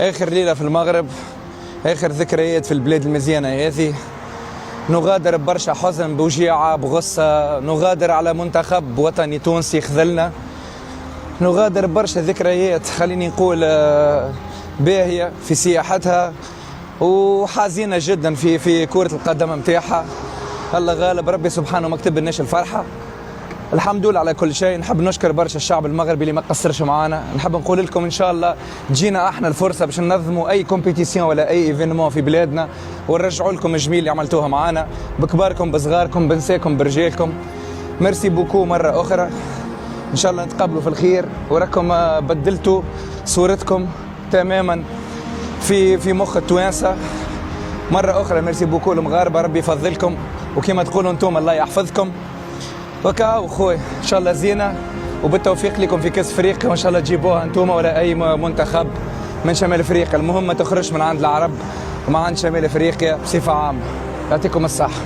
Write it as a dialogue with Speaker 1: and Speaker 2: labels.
Speaker 1: آخر ليلة في المغرب، آخر ذكريات في البلاد المزيانة هذه. نغادر ببرشا حزن، بوجيعة، بغصة. نغادر على منتخب وطني تونسي خذلنا. نغادر برشا ذكريات، خليني نقول باهية في سياحتها، وحزينة جدا في كرة القدم متاعها. الله غالب، ربي سبحانه ما كتب لناش الفرحة. الحمد لله على كل شيء. نحب نشكر برشا الشعب المغربي اللي ما قصرش معانا. نحب نقول لكم ان شاء الله تجينا احنا الفرصه باش ننظموا اي كومبيتيسيون ولا اي ايفينمون في بلادنا، ونرجعوا لكم الجميل اللي عملتوها معانا، بكباركم بصغاركم بنساكم برجالكم. ميرسي بوكو مره اخرى. ان شاء الله نتقابلوا في الخير، وراكم بدلتوا صورتكم تماما في مخ التوانسه. مره اخرى ميرسي بوكو المغاربه، ربي يفضلكم، وكما تقولوا انتم الله يحفظكم. وكاو خويا ان شاء الله زينه، وبالتوفيق لكم في كاس افريقيا، وان شاء الله تجيبوها انتم ولا اي منتخب من شمال افريقيا. المهم ما تخرجش من عند العرب وما عند شمال افريقيا بصفه عامه. يعطيكم الصحه.